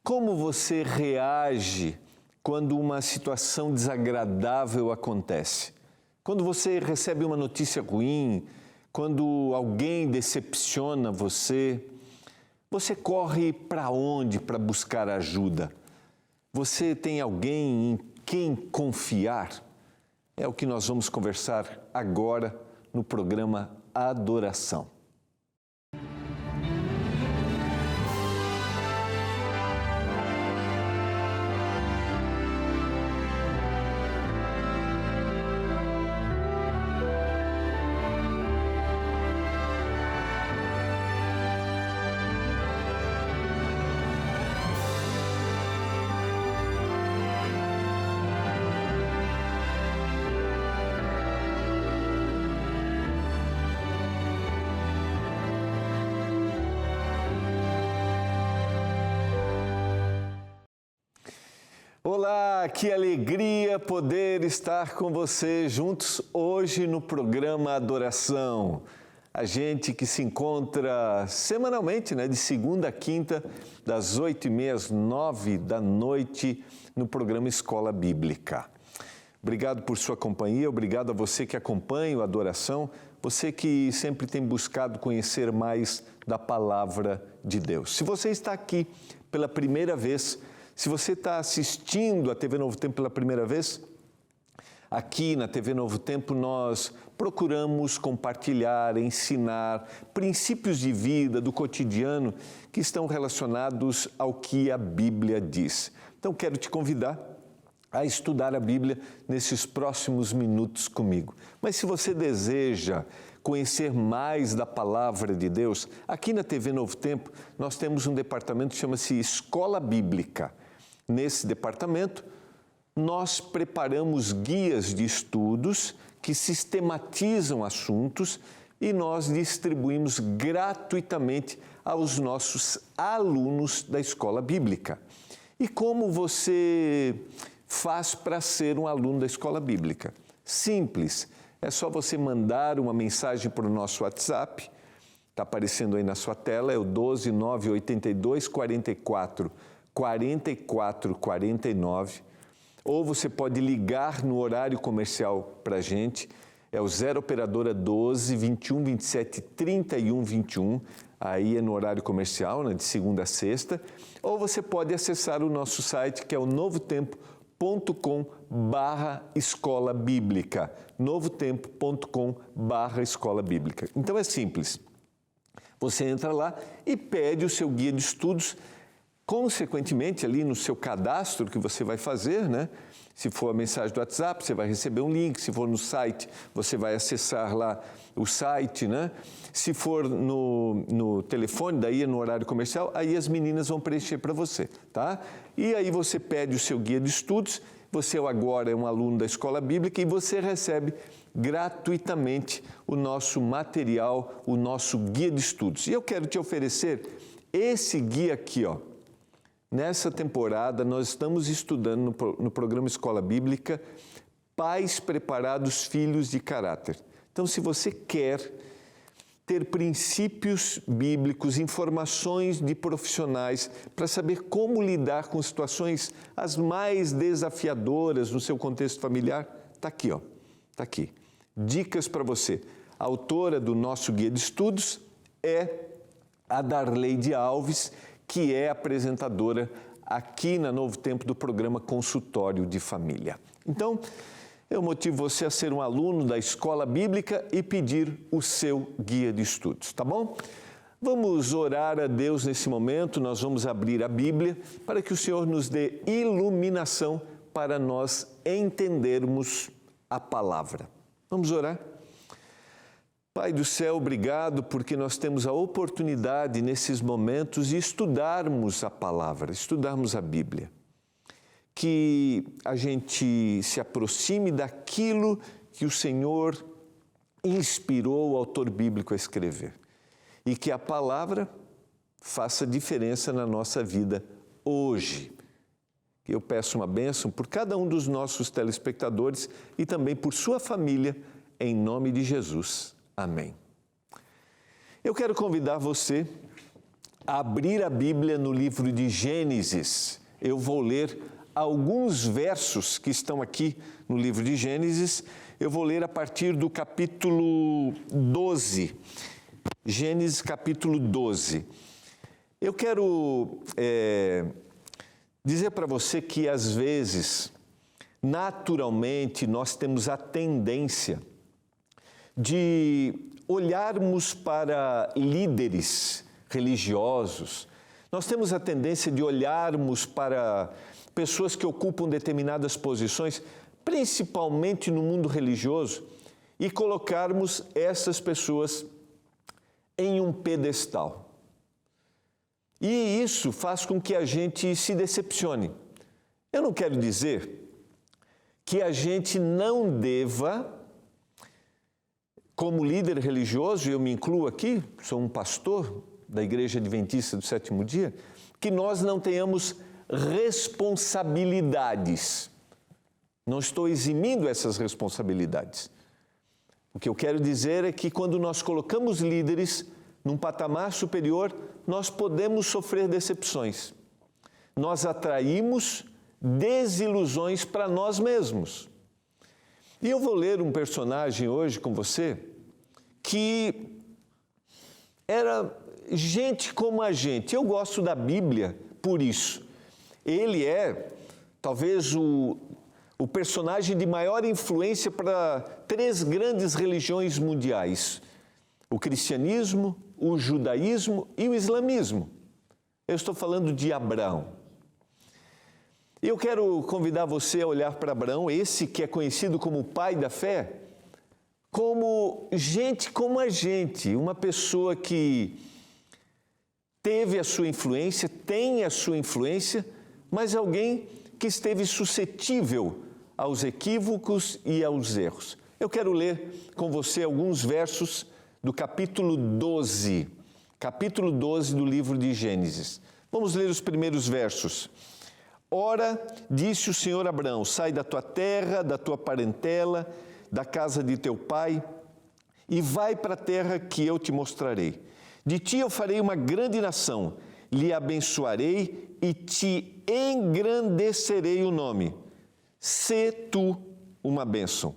Como você reage quando uma situação desagradável acontece? Quando você recebe uma notícia ruim, quando alguém decepciona você, você corre para onde para buscar ajuda? Você tem alguém em quem confiar? É o que nós vamos conversar agora no programa Adoração. Olá, que alegria poder estar com você juntos hoje no programa Adoração. A gente que se encontra semanalmente, de segunda a quinta, das 8h30 às 9h no programa Escola Bíblica. Obrigado por sua companhia, obrigado a você que acompanha o Adoração, você que sempre tem buscado conhecer mais da Palavra de Deus. Se você está aqui pela primeira vez, se você está assistindo a TV Novo Tempo pela primeira vez, aqui na TV Novo Tempo nós procuramos compartilhar, ensinar princípios de vida, do cotidiano, que estão relacionados ao que a Bíblia diz. Então quero te convidar a estudar a Bíblia nesses próximos minutos comigo. Mas se você deseja conhecer mais da Palavra de Deus, aqui na TV Novo Tempo nós temos um departamento que chama-se Escola Bíblica. Nesse departamento, nós preparamos guias de estudos que sistematizam assuntos e nós distribuímos gratuitamente aos nossos alunos da Escola Bíblica. E como você faz para ser um aluno da Escola Bíblica? Simples, é só você mandar uma mensagem para o nosso WhatsApp, está aparecendo aí na sua tela, é o 12 982 44 49, ou você pode ligar no horário comercial para a gente, é o 0 operadora 12 21 27 31 21, aí é no horário comercial, de segunda a sexta, ou você pode acessar o nosso site, que é o novotempo.com/escola bíblica, novotempo.com/escola bíblica. Então é simples, você entra lá e pede o seu guia de estudos. Consequentemente, ali no seu cadastro que você vai fazer, se for a mensagem do WhatsApp, você vai receber um link. Se for no site, você vai acessar lá o site, Se for no telefone, daí é no horário comercial, aí as meninas vão preencher para você, tá? E aí você pede o seu guia de estudos, você agora é um aluno da Escola Bíblica e você recebe gratuitamente o nosso material, o nosso guia de estudos. E eu quero te oferecer esse guia aqui, Nessa temporada, nós estamos estudando no programa Escola Bíblica Pais Preparados, Filhos de Caráter. Então, se você quer ter princípios bíblicos, informações de profissionais para saber como lidar com situações as mais desafiadoras no seu contexto familiar, está aqui, está aqui. Dicas para você. A autora do nosso guia de estudos é a Darleide Alves, que é apresentadora aqui na Novo Tempo do programa Consultório de Família. Então, eu motivo você a ser um aluno da Escola Bíblica e pedir o seu guia de estudos, tá bom? Vamos orar a Deus nesse momento, nós vamos abrir a Bíblia para que o Senhor nos dê iluminação para nós entendermos a palavra. Vamos orar? Pai do céu, obrigado porque nós temos a oportunidade nesses momentos de estudarmos a palavra, estudarmos a Bíblia. Que a gente se aproxime daquilo que o Senhor inspirou o autor bíblico a escrever. E que a palavra faça diferença na nossa vida hoje. Eu peço uma bênção por cada um dos nossos telespectadores e também por sua família, em nome de Jesus. Amém. Eu quero convidar você abrir a Bíblia no livro de Gênesis. Eu vou ler alguns versos que estão aqui no livro de Gênesis. Eu vou ler a partir do capítulo 12. Gênesis capítulo 12. Eu quero dizer para você que, às vezes, naturalmente, nós temos a tendência de olharmos para líderes religiosos, nós temos a tendência de olharmos para pessoas que ocupam determinadas posições, principalmente no mundo religioso, e colocarmos essas pessoas em um pedestal. E isso faz com que a gente se decepcione. Eu não quero dizer que a gente não deva, como líder religioso, eu me incluo aqui, sou um pastor da Igreja Adventista do Sétimo Dia, que nós não tenhamos responsabilidades. Não estou eximindo essas responsabilidades. O que eu quero dizer é que quando nós colocamos líderes num patamar superior, nós podemos sofrer decepções. Nós atraímos desilusões para nós mesmos. E eu vou ler um personagem hoje com você que era gente como a gente. Eu gosto da Bíblia por isso. Ele é talvez o personagem de maior influência para 3 grandes religiões mundiais: o cristianismo, o judaísmo e o islamismo. Eu estou falando de Abraão. Eu quero convidar você a olhar para Abraão, esse que é conhecido como o pai da fé, como gente como a gente, uma pessoa que teve a sua influência, tem a sua influência, mas alguém que esteve suscetível aos equívocos e aos erros. Eu quero ler com você alguns versos do capítulo 12 do livro de Gênesis. Vamos ler os primeiros versos. Ora, disse o Senhor a Abraão: sai da tua terra, da tua parentela, da casa de teu pai, e vai para a terra que eu te mostrarei. De ti eu farei uma grande nação, lhe abençoarei e te engrandecerei o nome. Sê tu uma bênção.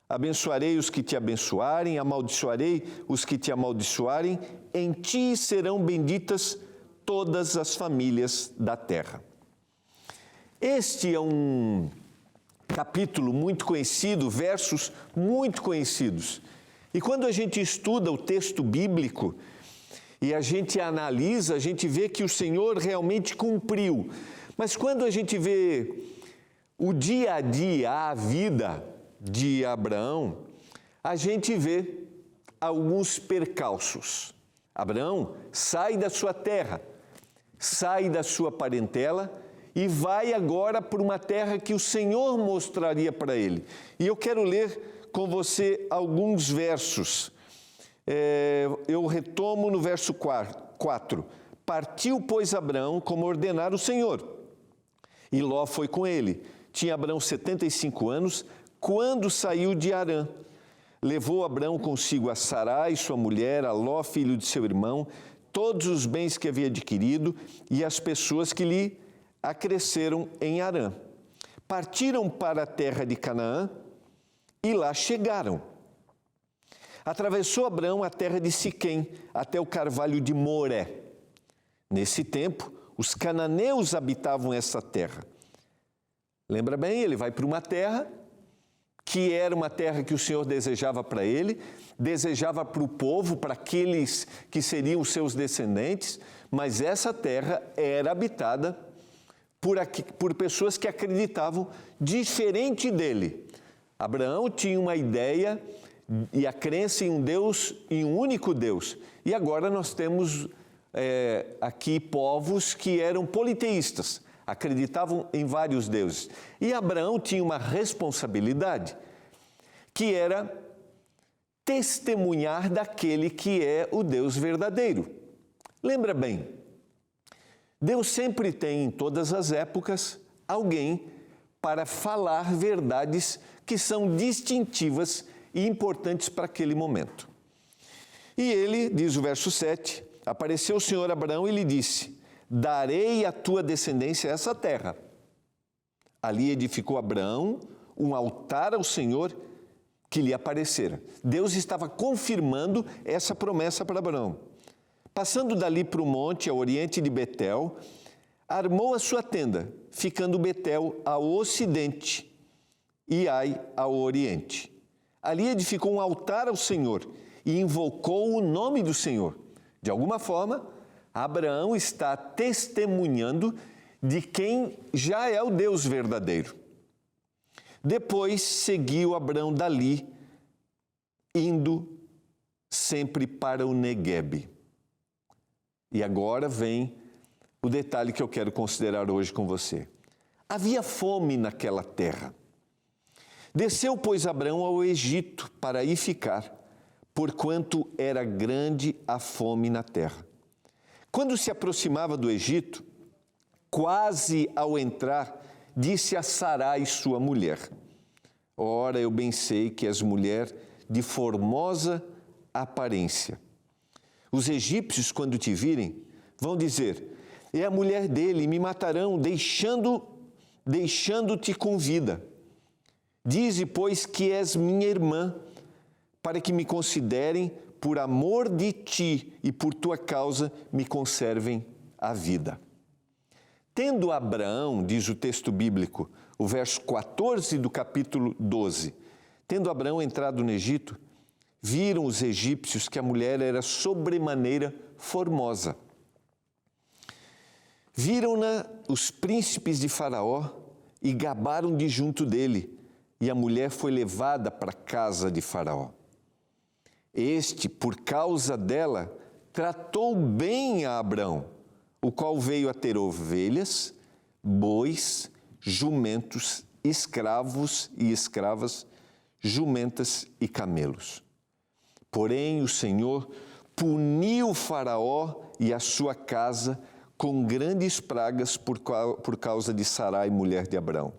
Abençoarei os que te abençoarem, amaldiçoarei os que te amaldiçoarem, em ti serão benditas todas as famílias da terra. Este é um capítulo muito conhecido, versos muito conhecidos. E quando a gente estuda o texto bíblico e a gente analisa, a gente vê que o Senhor realmente cumpriu. Mas quando a gente vê o dia a dia, a vida de Abraão, a gente vê alguns percalços. Abraão sai da sua terra, sai da sua parentela e vai agora para uma terra que o Senhor mostraria para ele. E eu quero ler com você alguns versos. Eu retomo no verso 4. Partiu, pois, Abraão como ordenara o Senhor, e Ló foi com ele. Tinha Abraão 75 anos, quando saiu de Harã. Levou Abraão consigo a Sarai, sua mulher, a Ló, filho de seu irmão, todos os bens que havia adquirido e as pessoas que lhe acresceram em Harã. Partiram para a terra de Canaã e lá chegaram. Atravessou Abraão a terra de Siquém, até o carvalho de Moré. Nesse tempo, os cananeus habitavam essa terra. Lembra bem, ele vai para uma terra que era uma terra que o Senhor desejava para ele, desejava para o povo, para aqueles que seriam os seus descendentes, mas essa terra era habitada por pessoas que acreditavam diferente dele. Abraão tinha uma ideia e a crença em um Deus, em um único Deus. E agora nós temos aqui povos que eram politeístas, acreditavam em vários deuses. E Abraão tinha uma responsabilidade, que era testemunhar daquele que é o Deus verdadeiro. Lembra bem, Deus sempre tem, em todas as épocas, alguém para falar verdades que são distintivas e importantes para aquele momento. E ele, diz o verso 7, apareceu o Senhor a Abraão e lhe disse: darei à tua descendência essa terra. Ali edificou Abraão um altar ao Senhor que lhe aparecera. Deus estava confirmando essa promessa para Abraão. Passando dali para o monte, ao oriente de Betel, armou a sua tenda, ficando Betel ao ocidente e Ai ao oriente. Ali edificou um altar ao Senhor e invocou o nome do Senhor. De alguma forma, Abraão está testemunhando de quem já é o Deus verdadeiro. Depois seguiu Abraão dali, indo sempre para o Neguebe. E agora vem o detalhe que eu quero considerar hoje com você. Havia fome naquela terra. Desceu, pois, Abraão ao Egito para aí ficar, porquanto era grande a fome na terra. Quando se aproximava do Egito, quase ao entrar, disse a Sarai, sua mulher: ora, eu bem sei que és mulher de formosa aparência. Os egípcios, quando te virem, vão dizer: é a mulher dele, e me matarão, deixando-te com vida. Dize, pois, que és minha irmã, para que me considerem, por amor de ti e por tua causa, me conservem a vida. Tendo Abraão, diz o texto bíblico, o verso 14 do capítulo 12, tendo Abraão entrado no Egito, viram os egípcios que a mulher era sobremaneira formosa. Viram-na os príncipes de Faraó e gabaram de junto dele, e a mulher foi levada para a casa de Faraó. Este, por causa dela, tratou bem a Abraão, o qual veio a ter ovelhas, bois, jumentos, escravos e escravas, jumentas e camelos. Porém, o Senhor puniu Faraó e a sua casa com grandes pragas por causa de Sarai, mulher de Abraão.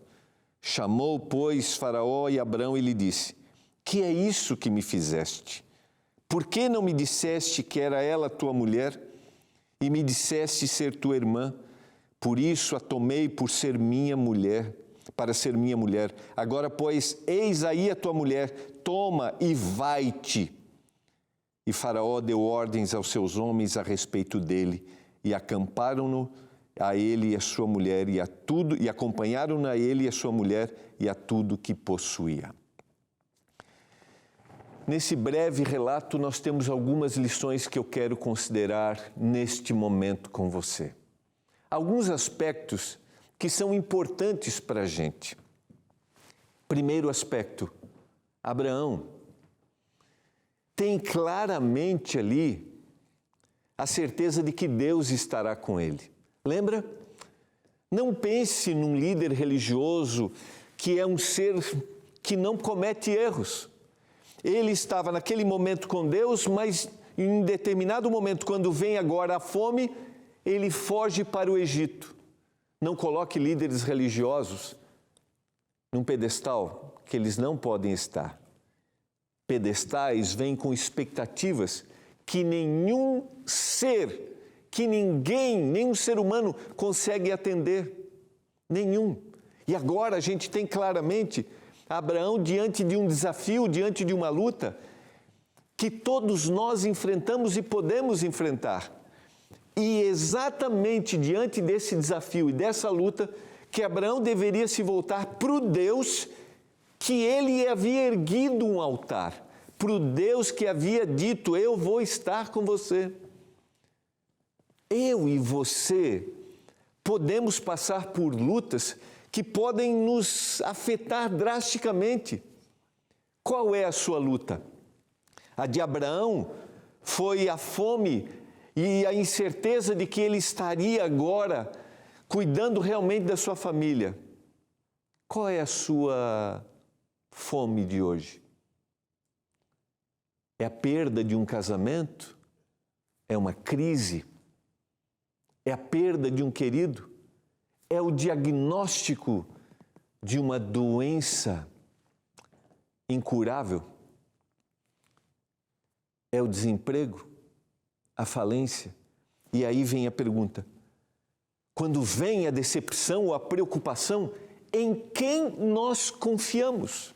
Chamou, pois, Faraó e Abraão e lhe disse: que é isso que me fizeste? Por que não me disseste que era ela tua mulher e me disseste ser tua irmã? Por isso a tomei por ser minha mulher, para ser minha mulher. Agora, pois, eis aí a tua mulher, toma e vai-te. E Faraó deu ordens aos seus homens a respeito dele, e acamparam-no a ele e a sua mulher e a tudo, e acompanharam-no a ele e a sua mulher e a tudo que possuía. Nesse breve relato, nós temos algumas lições que eu quero considerar neste momento com você. Alguns aspectos que são importantes para a gente. Primeiro aspecto, Abraão tem claramente ali a certeza de que Deus estará com ele. Lembra? Não pense num líder religioso que é um ser que não comete erros. Ele estava naquele momento com Deus, mas em um determinado momento, quando vem agora a fome, ele foge para o Egito. Não coloque líderes religiosos num pedestal que eles não podem estar. Pedestais vêm com expectativas que nenhum ser, que ninguém, nenhum ser humano consegue atender. Nenhum. E agora a gente tem claramente Abraão diante de um desafio, diante de uma luta que todos nós enfrentamos e podemos enfrentar. E exatamente diante desse desafio e dessa luta que Abraão deveria se voltar para o Deus que ele havia erguido um altar, para o Deus que havia dito: eu vou estar com você. Eu e você podemos passar por lutas que podem nos afetar drasticamente. Qual é a sua luta? A de Abraão foi a fome e a incerteza de que ele estaria agora cuidando realmente da sua família. Qual é a sua fome de hoje? É a perda de um casamento? É uma crise? É a perda de um querido? É o diagnóstico de uma doença incurável? É o desemprego? A falência? E aí vem a pergunta: quando vem a decepção ou a preocupação, em quem nós confiamos?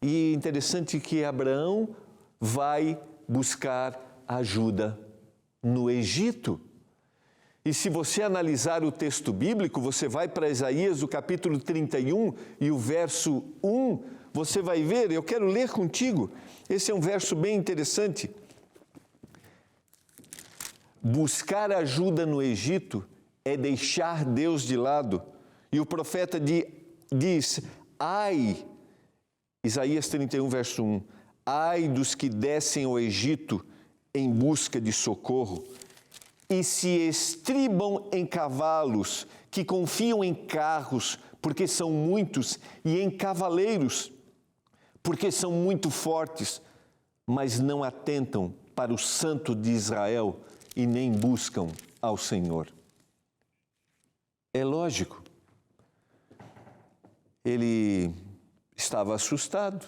E é interessante que Abraão vai buscar ajuda no Egito. E se você analisar o texto bíblico, você vai para Isaías, o capítulo 31 e o verso 1, você vai ver, eu quero ler contigo, esse é um verso bem interessante. Buscar ajuda no Egito é deixar Deus de lado. E o profeta diz, ai, Isaías 31, verso 1, ai dos que descem ao Egito em busca de socorro e se estribam em cavalos, que confiam em carros, porque são muitos, e em cavaleiros, porque são muito fortes, mas não atentam para o Santo de Israel e nem buscam ao Senhor. É lógico, ele estava assustado,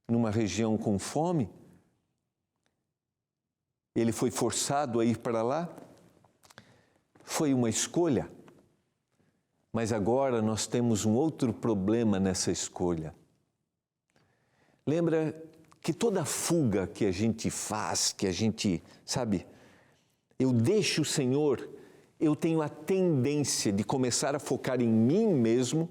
numa região com fome. Ele foi forçado a ir para lá. Foi uma escolha. Mas agora nós temos um outro problema nessa escolha. Lembra que toda fuga que a gente faz, que a gente, sabe, eu deixo o Senhor, eu tenho a tendência de começar a focar em mim mesmo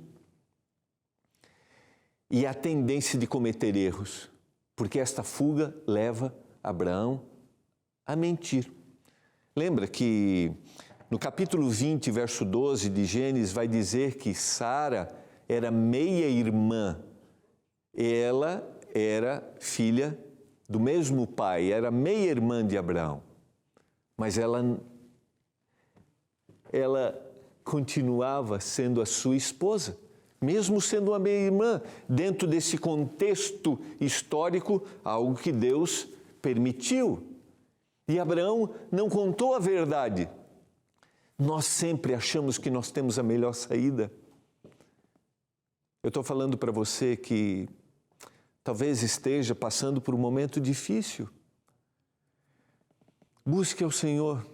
e a tendência de cometer erros, porque esta fuga leva Abraão a mentir. Lembra que no capítulo 20, verso 12 de Gênesis, vai dizer que Sara era meia-irmã. Ela era filha do mesmo pai, era meia-irmã de Abraão. Mas ela continuava sendo a sua esposa, mesmo sendo uma meia-irmã, dentro desse contexto histórico, algo que Deus permitiu. E Abraão não contou a verdade. Nós sempre achamos que nós temos a melhor saída. Eu estou falando para você que talvez esteja passando por um momento difícil. Busque ao Senhor.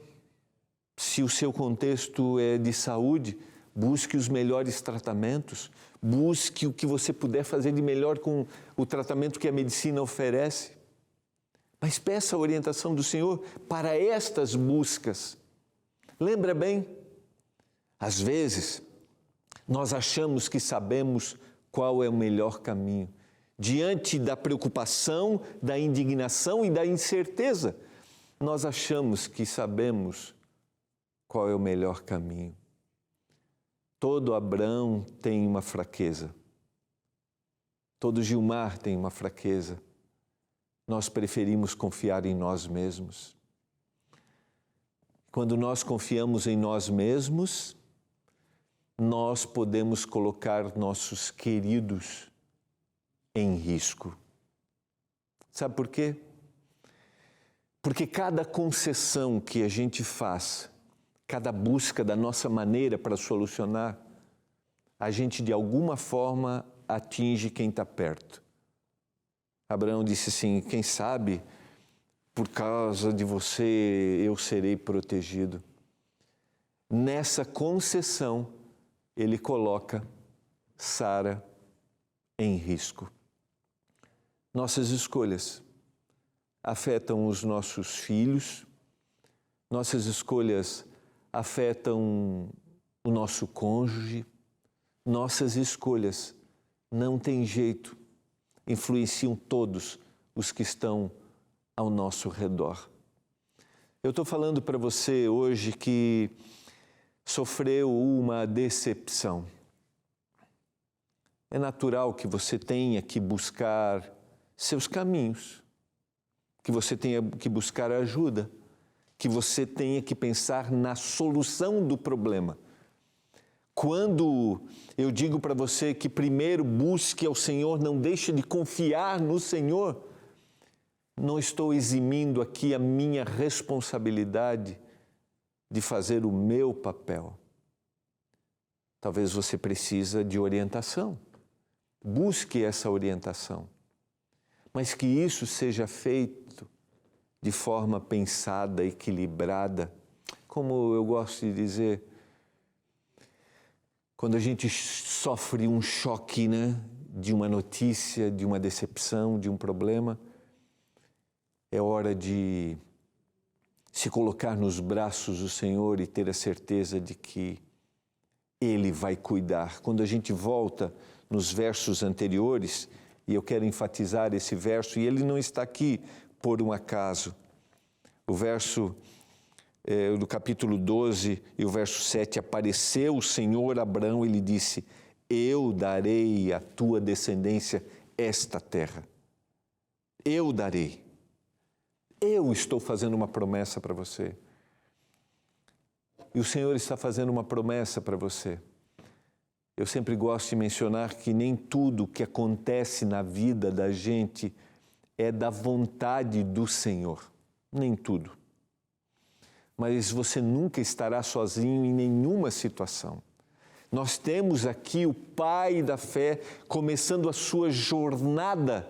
Se o seu contexto é de saúde, busque os melhores tratamentos. Busque o que você puder fazer de melhor com o tratamento que a medicina oferece. Mas peça a orientação do Senhor para estas buscas. Lembra bem, às vezes, nós achamos que sabemos qual é o melhor caminho. Diante da preocupação, da indignação e da incerteza, nós achamos que sabemos qual é o melhor caminho. Todo Abraão tem uma fraqueza. Todo Gilmar tem uma fraqueza. Nós preferimos confiar em nós mesmos. Quando nós confiamos em nós mesmos, nós podemos colocar nossos queridos em risco. Sabe por quê? Porque cada concessão que a gente faz, cada busca da nossa maneira para solucionar, a gente de alguma forma atinge quem está perto. Abraão disse assim, quem sabe, por causa de você eu serei protegido. Nessa concessão, ele coloca Sara em risco. Nossas escolhas afetam os nossos filhos, nossas escolhas afetam o nosso cônjuge, nossas escolhas, não tem jeito, influenciam todos os que estão ao nosso redor. Eu estou falando para você hoje que sofreu uma decepção. É natural que você tenha que buscar seus caminhos, que você tenha que buscar ajuda, que você tenha que pensar na solução do problema. Quando eu digo para você que primeiro busque ao Senhor, não deixe de confiar no Senhor, não estou eximindo aqui a minha responsabilidade de fazer o meu papel. Talvez você precise de orientação. Busque essa orientação. Mas que isso seja feito de forma pensada, equilibrada, como eu gosto de dizer, quando a gente sofre um choque, né, de uma notícia, de uma decepção, de um problema, é hora de se colocar nos braços do Senhor e ter a certeza de que Ele vai cuidar. Quando a gente volta nos versos anteriores, e eu quero enfatizar esse verso, e ele não está aqui por um acaso. O verso do capítulo 12 e o verso 7, apareceu o Senhor a Abrão e lhe disse, eu darei à tua descendência esta terra. Eu darei. Eu estou fazendo uma promessa para você. E o Senhor está fazendo uma promessa para você. Eu sempre gosto de mencionar que nem tudo que acontece na vida da gente é da vontade do Senhor. Nem tudo. Mas você nunca estará sozinho em nenhuma situação. Nós temos aqui o pai da fé começando a sua jornada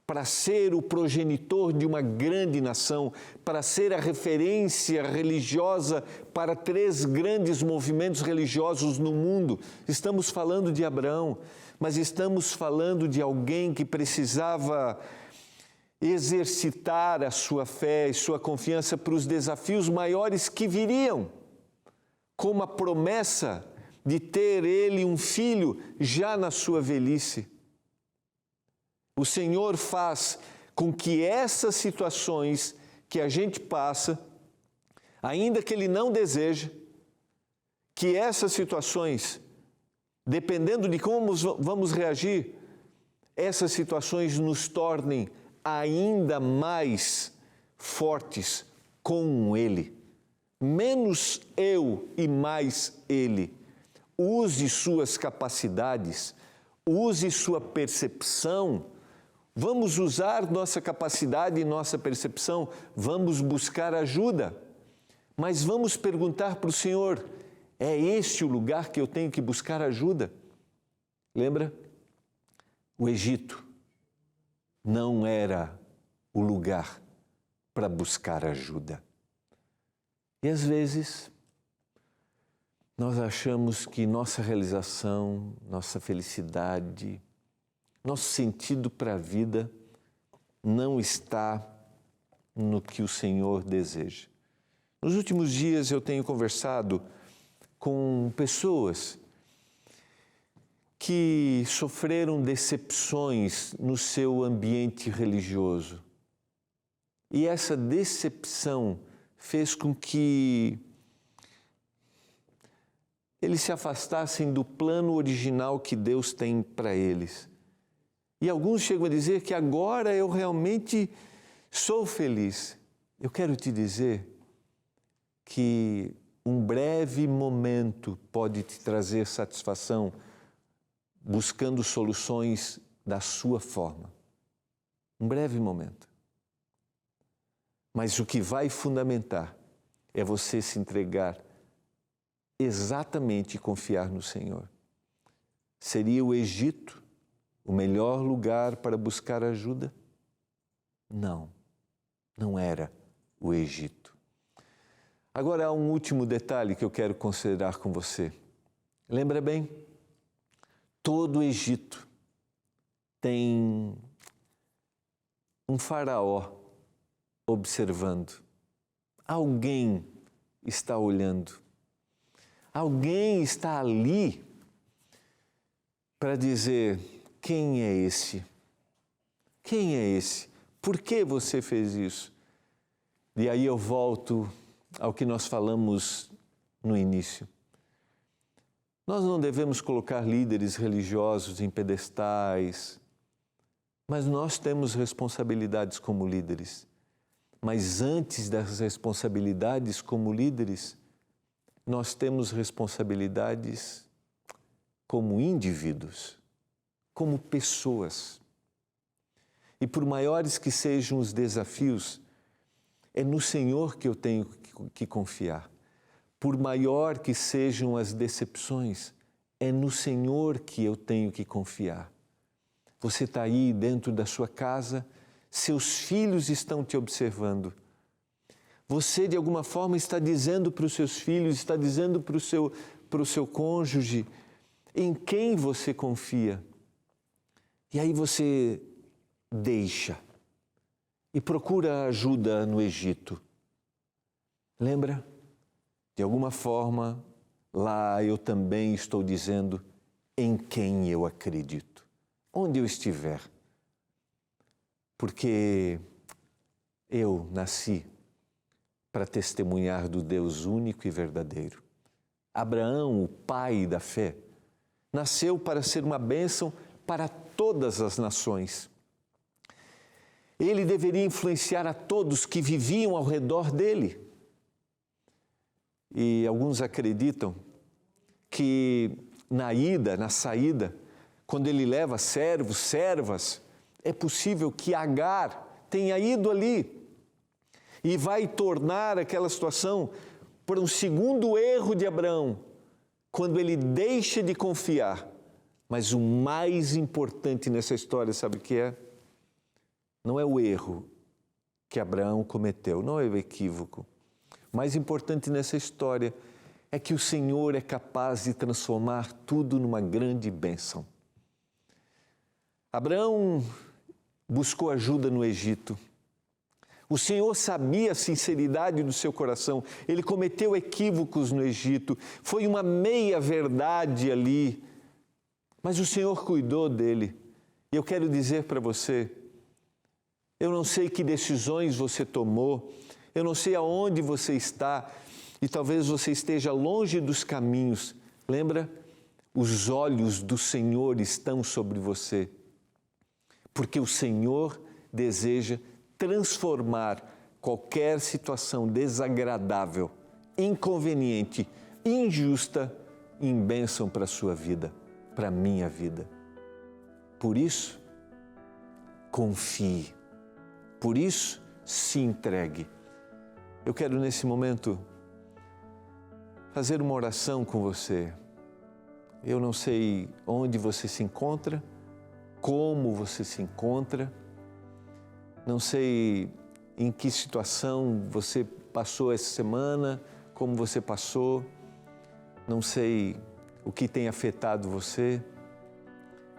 para ser o progenitor de uma grande nação, para ser a referência religiosa para 3 grandes movimentos religiosos no mundo. Estamos falando de Abraão, mas estamos falando de alguém que precisava exercitar a sua fé e sua confiança para os desafios maiores que viriam, como a promessa de ter ele um filho já na sua velhice. O Senhor faz com que essas situações que a gente passa, ainda que Ele não deseje, que essas situações, dependendo de como vamos reagir, essas situações nos tornem ainda mais fortes com Ele. Menos eu e mais Ele. Use suas capacidades, use sua percepção. Vamos usar nossa capacidade e nossa percepção, vamos buscar ajuda. Mas vamos perguntar para o Senhor, é este o lugar que eu tenho que buscar ajuda? Lembra? O Egito não era o lugar para buscar ajuda. E às vezes, nós achamos que nossa realização, nossa felicidade, nosso sentido para a vida não está no que o Senhor deseja. Nos últimos dias eu tenho conversado com pessoas que sofreram decepções no seu ambiente religioso. E essa decepção fez com que eles se afastassem do plano original que Deus tem para eles. E alguns chegam a dizer que agora eu realmente sou feliz. Eu quero te dizer que um breve momento pode te trazer satisfação buscando soluções da sua forma. Um breve momento. Mas o que vai fundamentar é você se entregar exatamente e confiar no Senhor. Seria o Egito o melhor lugar para buscar ajuda? Não, não era o Egito. Agora há um último detalhe que eu quero considerar com você. Lembra bem? Todo o Egito tem um faraó observando. Alguém está olhando. Alguém está ali para dizer, quem é esse? Quem é esse? Por que você fez isso? E aí eu volto ao que nós falamos no início. Nós não devemos colocar líderes religiosos em pedestais, mas nós temos responsabilidades como líderes. Mas antes das responsabilidades como líderes, nós temos responsabilidades como indivíduos, como pessoas. E por maiores que sejam os desafios, é no Senhor que eu tenho que confiar. Por maior que sejam as decepções, é no Senhor que eu tenho que confiar. Você está aí dentro da sua casa, seus filhos estão te observando. Você, de alguma forma, está dizendo para os seus filhos, está dizendo para o seu cônjuge em quem você confia. E aí você deixa e procura ajuda no Egito. Lembra? De alguma forma, lá eu também estou dizendo em quem eu acredito, onde eu estiver. Porque eu nasci para testemunhar do Deus único e verdadeiro. Abraão, o pai da fé, nasceu para ser uma bênção para todas as nações. Ele deveria influenciar a todos que viviam ao redor dele. E alguns acreditam que na saída, quando ele leva servos, servas, é possível que Agar tenha ido ali e vai tornar aquela situação por um segundo erro de Abraão, quando ele deixa de confiar. Mas o mais importante nessa história, sabe o que é? Não é o erro que Abraão cometeu, não é o equívoco. O mais importante nessa história é que o Senhor é capaz de transformar tudo numa grande bênção. Abraão buscou ajuda no Egito. O Senhor sabia a sinceridade do seu coração. Ele cometeu equívocos no Egito. Foi uma meia-verdade ali. Mas o Senhor cuidou dele. E eu quero dizer para você, eu não sei que decisões você tomou, eu não sei aonde você está, e talvez você esteja longe dos caminhos. Lembra? Os olhos do Senhor estão sobre você, porque o Senhor deseja transformar qualquer situação desagradável, inconveniente, injusta, em bênção para a sua vida, para a minha vida. Por isso, confie. Por isso, se entregue. Eu quero, nesse momento, fazer uma oração com você. Eu não sei onde você se encontra, como você se encontra, não sei em que situação você passou essa semana, como você passou, não sei o que tem afetado você,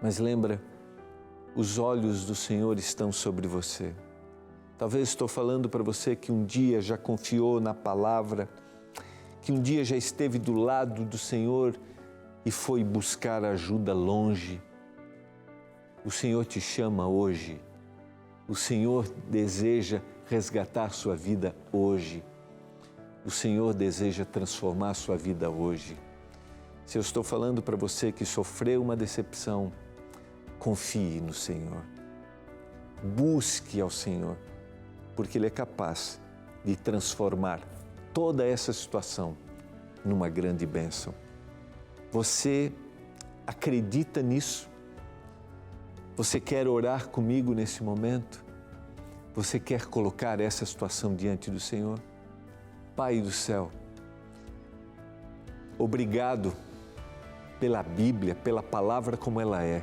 mas lembra, os olhos do Senhor estão sobre você. Talvez estou falando para você que um dia já confiou na palavra, que um dia já esteve do lado do Senhor e foi buscar ajuda longe. O Senhor te chama hoje. O Senhor deseja resgatar sua vida hoje. O Senhor deseja transformar sua vida hoje. Se eu estou falando para você que sofreu uma decepção, confie no Senhor. Busque ao Senhor, porque Ele é capaz de transformar toda essa situação numa grande bênção. Você acredita nisso? Você quer orar comigo nesse momento? Você quer colocar essa situação diante do Senhor? Pai do céu, obrigado pela Bíblia, pela palavra como ela é.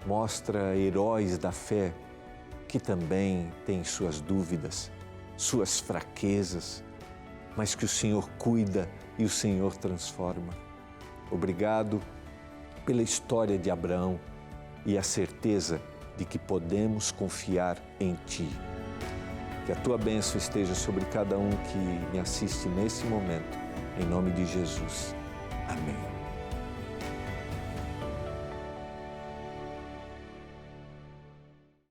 Mostra heróis da fé que também têm suas dúvidas, suas fraquezas, mas que o Senhor cuida e o Senhor transforma. Obrigado pela história de Abraão e a certeza de que podemos confiar em Ti. Que a Tua bênção esteja sobre cada um que me assiste nesse momento, em nome de Jesus. Amém.